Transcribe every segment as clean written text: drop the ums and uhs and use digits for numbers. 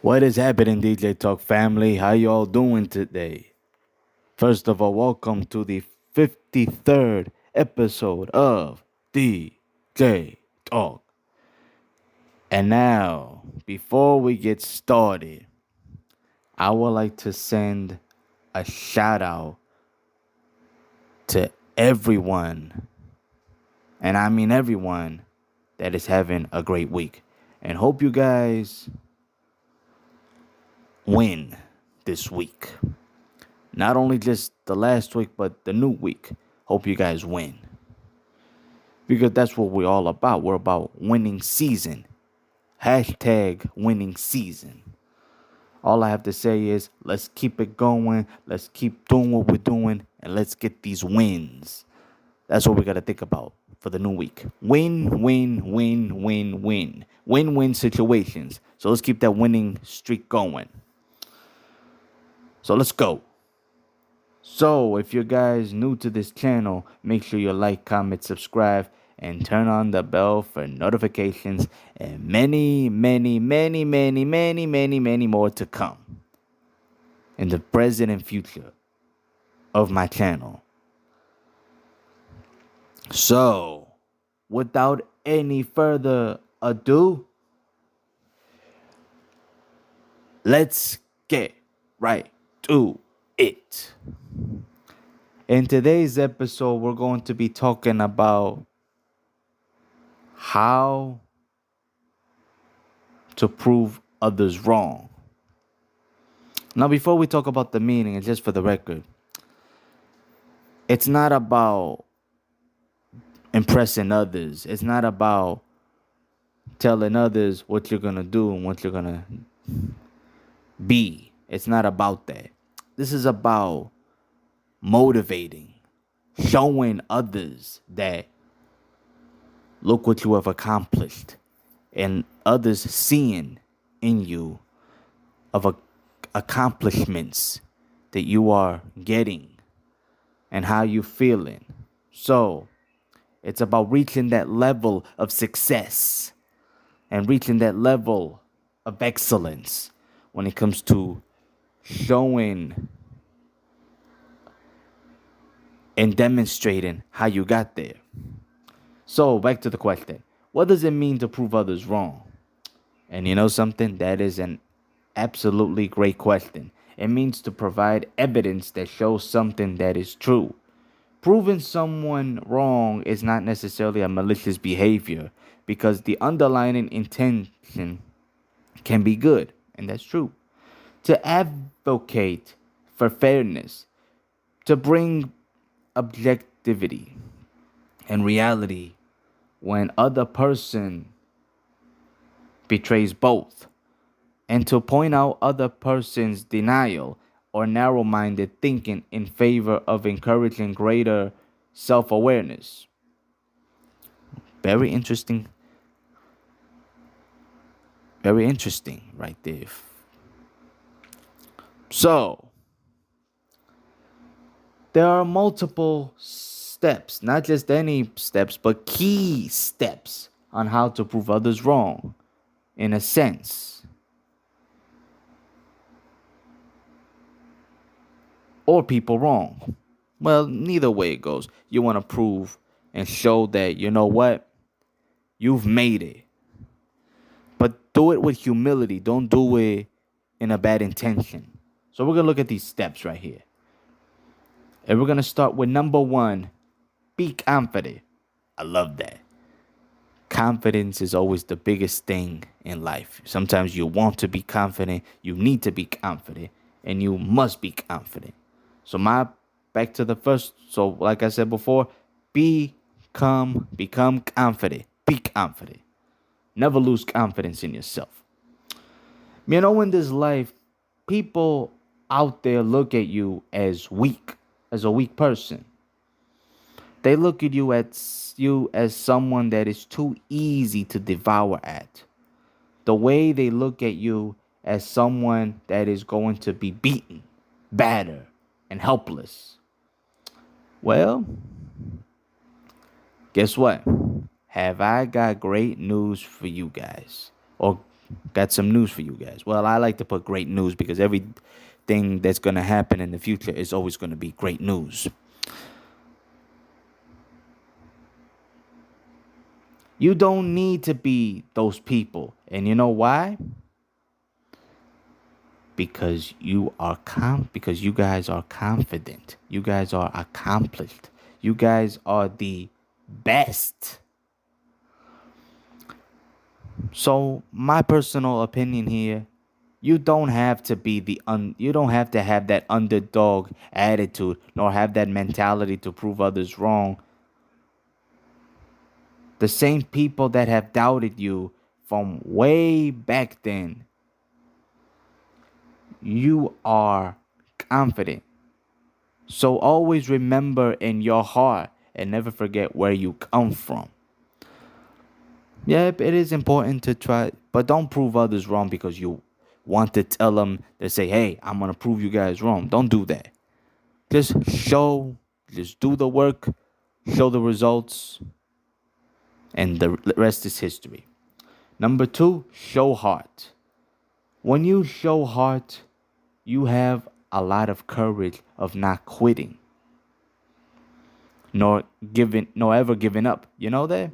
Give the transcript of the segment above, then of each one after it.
What is happening, DJ Talk family? How y'all doing today? First of all, welcome to the 53rd episode of DJ Talk. And now, before we get started, I would like to send a shout out to everyone, and I mean everyone, that is having a great week. And hope you guys win this week. Not only just the last week, but the new week. Hope you guys win. Because that's what we're all about. We're about winning season. Hashtag winning season. All I have to say is let's keep it going. Let's keep doing what we're doing. And let's get these wins. That's what we got to think about for the new week. Win, win, win, win, win. Win-win situations. So let's keep that winning streak going. So let's go. So, if you guys new to this channel, make sure you like, comment, subscribe, and turn on the bell for notifications and many, many, many, many, many, many, many more to come in the present and future of my channel. So, without any further ado, let's get right to it. In today's episode, we're going to be talking about how to prove others wrong. Now, before we talk about the meaning, and just for the record, it's not about impressing others. It's not about telling others what you're going to do and what you're going to be. It's not about that. This is about motivating, showing others that look what you have accomplished, and others seeing in you of accomplishments that you are getting and how you feeling. So it's about reaching that level of success and reaching that level of excellence when it comes to showing and demonstrating how you got there. So, back to the question. What does it mean to prove others wrong? And you know something? That is an absolutely great question. It means to provide evidence that shows something that is true. Proving someone wrong is not necessarily a malicious behavior because the underlying intention can be good, and that's true. To advocate for fairness, to bring objectivity and reality when other person betrays both, and to point out other person's denial or narrow-minded thinking in favor of encouraging greater self-awareness. Very interesting right there. So there are multiple steps, not just any steps, but key steps on how to prove others wrong, in a sense. Or people wrong. Well, neither way it goes. You want to prove and show that, you know what, you've made it. But do it with humility. Don't do it in a bad intention. So we're going to look at these steps right here. And we're going to start with number 1. Be confident. I love that. Confidence is always the biggest thing in life. Sometimes you want to be confident, you need to be confident, and you must be confident. So back to the first. So like I said before, become confident. Be confident. Never lose confidence in yourself. You know, in this life, people out there look at you as weak, as a weak person. They look at you as someone that is too easy to devour at. The way they look at you as someone that is going to be beaten, battered, and helpless. Well, guess what? Have I got great news for you guys? Or got some news for you guys. Well, I like to put great news because everything that's going to happen in the future is always going to be great news. You don't need to be those people. And you know why? Because you guys are confident. You guys are accomplished. You guys are the best. So, my personal opinion here, you don't have to be you don't have to have that underdog attitude nor have that mentality to prove others wrong. The same people that have doubted you from way back then, you are confident. So always remember in your heart and never forget where you come from. Yep, it is important to try, but don't prove others wrong because you want to tell them to say, hey, I'm going to prove you guys wrong. Don't do that. Just do the work, show the results, and the rest is history. Number two, show heart. When you show heart, you have a lot of courage of not quitting, nor ever giving up. You know that?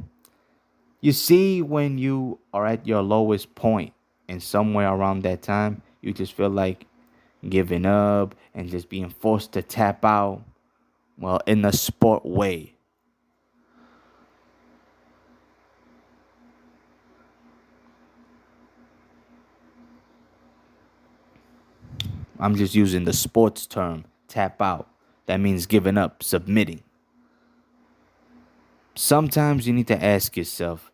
You see, when you are at your lowest point and somewhere around that time, you just feel like giving up and just being forced to tap out. Well, in a sport way. I'm just using the sports term, tap out. That means giving up, submitting. Sometimes you need to ask yourself,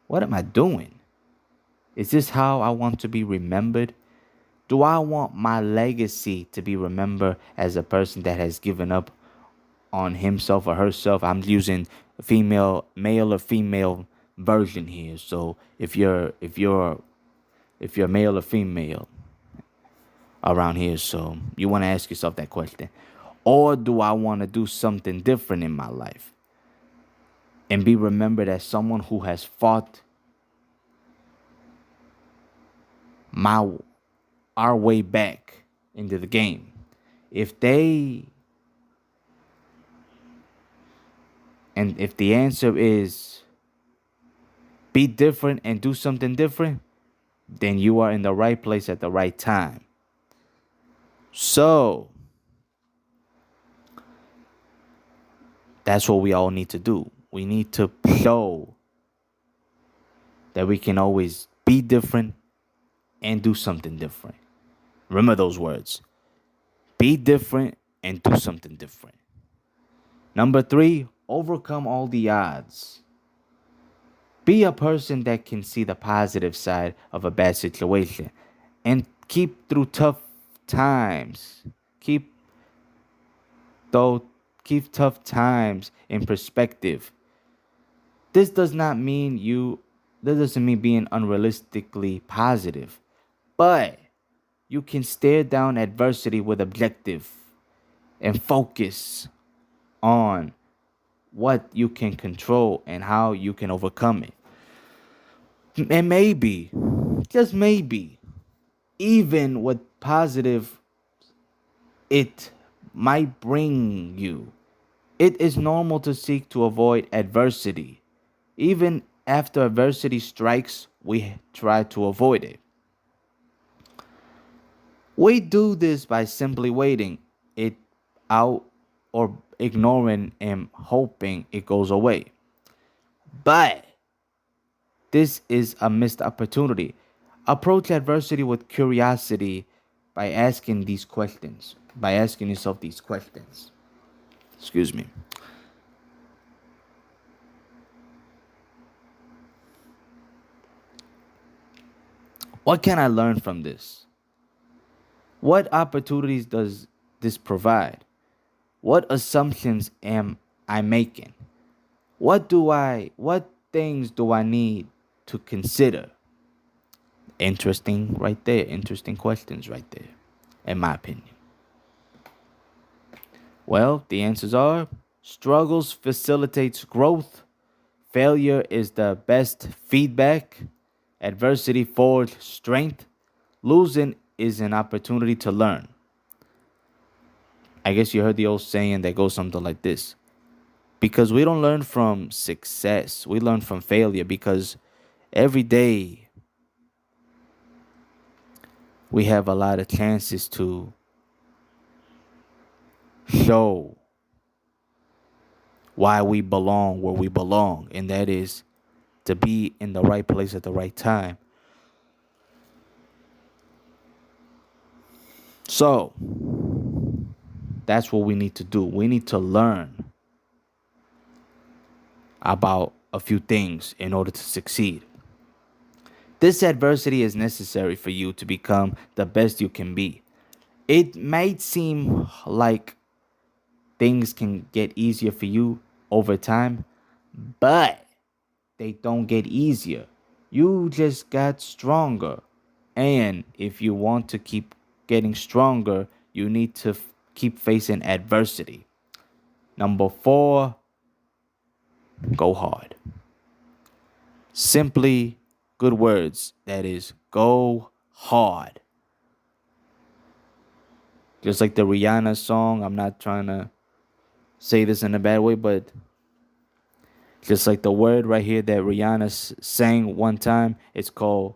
what am I doing? Is this how I want to be remembered? Do I want my legacy to be remembered as a person that has given up on himself or herself? I'm using male or female version here. So if you're male or female around here, so you want to ask yourself that question. Or do I want to do something different in my life and be remembered as someone who has fought my our way back into the game? If they and if the answer is be different and do something different, then you are in the right place at the right time. So that's what we all need to do. We need to show that we can always be different and do something different. Remember those words. Be different and do something different. Number three, overcome all the odds. Be a person that can see the positive side of a bad situation and keep through tough times. Though keep tough times in perspective. This does not mean you that doesn't mean being unrealistically positive, but you can stare down adversity with objective and focus on what you can control and how you can overcome it. And maybe, just maybe, even with positive it might bring you. It is normal to seek to avoid adversity. Even after adversity strikes, we try to avoid it. We do this by simply waiting it out or ignoring and hoping it goes away. But this is a missed opportunity. Approach adversity with curiosity by asking yourself these questions. Excuse me. What can I learn from this? What opportunities does this provide? What assumptions am I making? What things do I need to consider? Interesting right there. Interesting questions right there, in my opinion. Well, the answers are struggles facilitates growth. Failure is the best feedback. Adversity forges strength. Losing is an opportunity to learn. I guess you heard the old saying that goes something like this. Because we don't learn from success, we learn from failure because every day we have a lot of chances to show why we belong where we belong, and that is to be in the right place at the right time. So, that's what we need to do. We need to learn about a few things in order to succeed. This adversity is necessary for you to become the best you can be. It might seem like things can get easier for you over time, but they don't get easier. You just got stronger. And if you want to keep getting stronger, you need to keep facing adversity. Number four, go hard. Simply good words. That is, go hard. Just like the Rihanna song, I'm not trying to say this in a bad way, but just like the word right here that Rihanna sang one time, it's called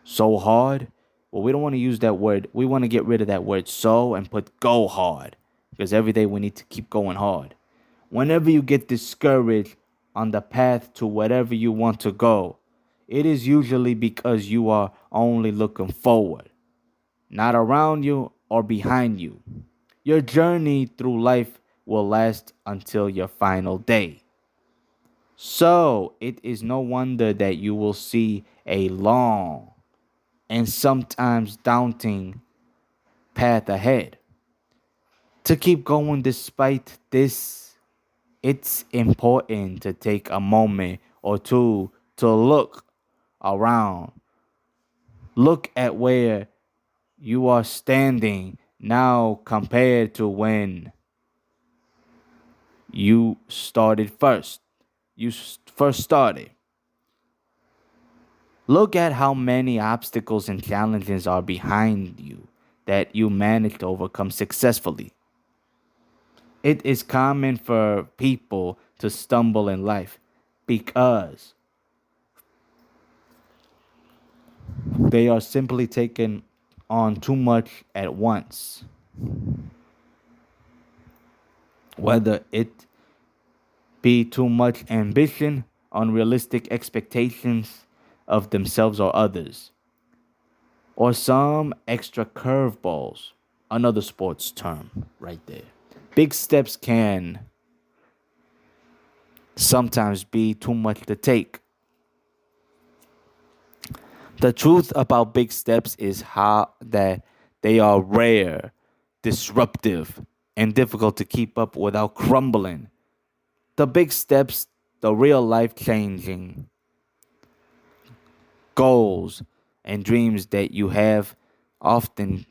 so hard. Well, we don't want to use that word. We want to get rid of that word so and put go hard because every day we need to keep going hard. Whenever you get discouraged on the path to whatever you want to go, it is usually because you are only looking forward, not around you or behind you. Your journey through life will last until your final day. So it is no wonder that you will see a long and sometimes daunting path ahead. To keep going despite this, it's important to take a moment or two to look around. Look at where you are standing now compared to when you started first. First started. Look at how many obstacles and challenges are behind you that you managed to overcome successfully. It is common for people to stumble in life because they are simply taking on too much at once. Whether it be too much ambition, unrealistic expectations of themselves or others, or some extra curveballs, another sports term right there. Big steps can sometimes be too much to take. The truth about big steps is how that they are rare, disruptive, and difficult to keep up without crumbling. The big steps, the real life changing goals and dreams that you have often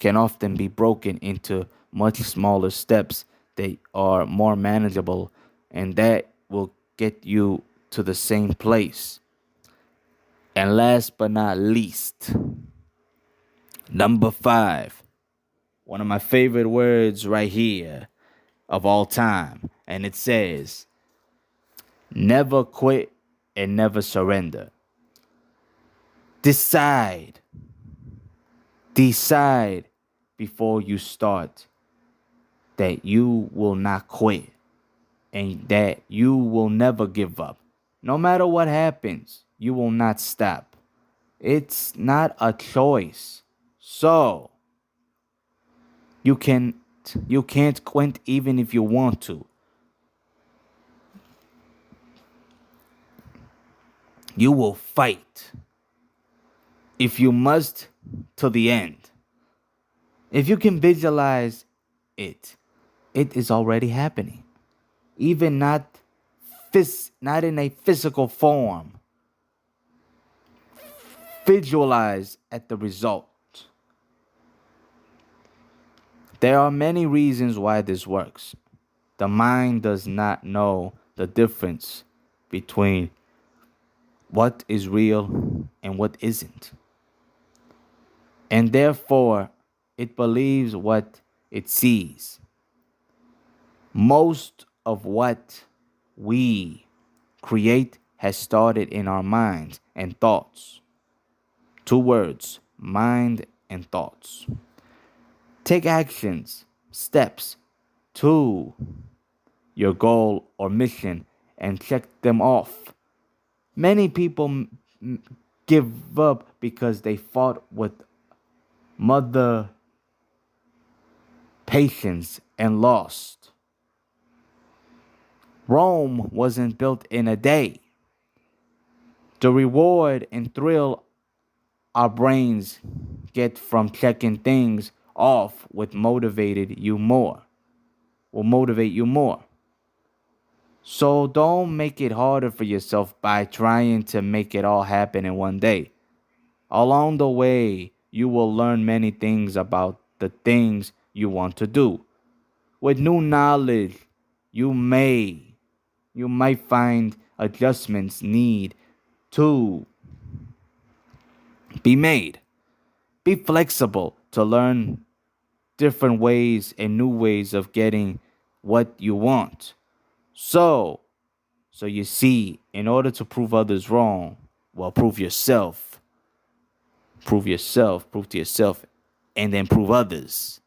can often be broken into much smaller steps that are more manageable and that will get you to the same place. And last but not least, number five, one of my favorite words right here of all time. And it says, never quit and never surrender. Decide. Decide before you start that you will not quit and that you will never give up. No matter what happens, you will not stop. It's not a choice. So, you can you can't quit even if you want to. You will fight if you must to the end. If you can visualize it, it is already happening. Even not in a physical form. Visualize at the result. There are many reasons why this works. The mind does not know the difference between what is real and what isn't. And therefore, it believes what it sees. Most of what we create has started in our minds and thoughts. Two words, mind and thoughts. Take actions, steps to your goal or mission and check them off. Many people give up because they fought with mother patience and lost. Rome wasn't built in a day. The reward and thrill our brains get from checking things off will motivate you more. So don't make it harder for yourself by trying to make it all happen in one day. Along the way, you will learn many things about the things you want to do. With new knowledge, you might find adjustments need to be made. Be flexible to learn different ways and new ways of getting what you want. So you see, in order to prove others wrong, well, prove yourself. Prove to yourself, and then prove others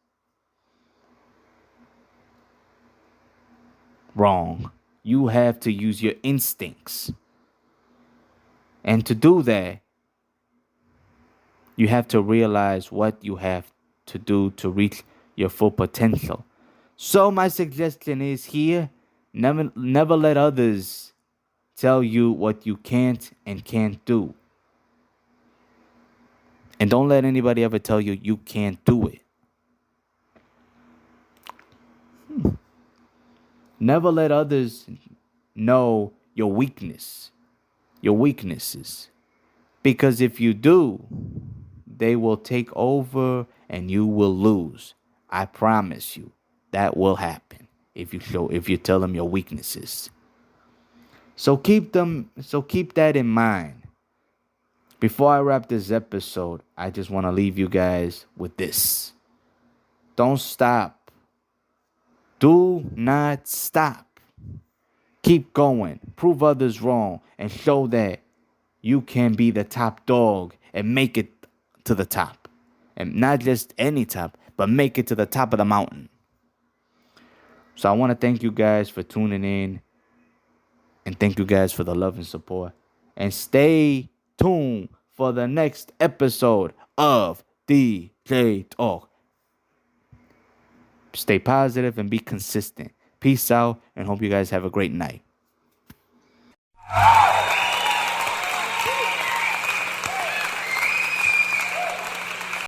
wrong. You have to use your instincts. And to do that, you have to realize what you have to do to reach your full potential. So my suggestion is here, never let others tell you what you can't and can't do. And don't let anybody ever tell you you can't do it. Never let others know your weaknesses. Because if you do, they will take over and you will lose. I promise you that will happen if you tell them your weaknesses. So keep that in mind. Before I wrap this episode, I just want to leave you guys with this. Don't stop. Do not stop. Keep going. Prove others wrong and show that you can be the top dog and make it to the top. And not just any top, but make it to the top of the mountain. So I want to thank you guys for tuning in. And thank you guys for the love and support. And stay tuned for the next episode of DJ Talk. Stay positive and be consistent. Peace out and hope you guys have a great night.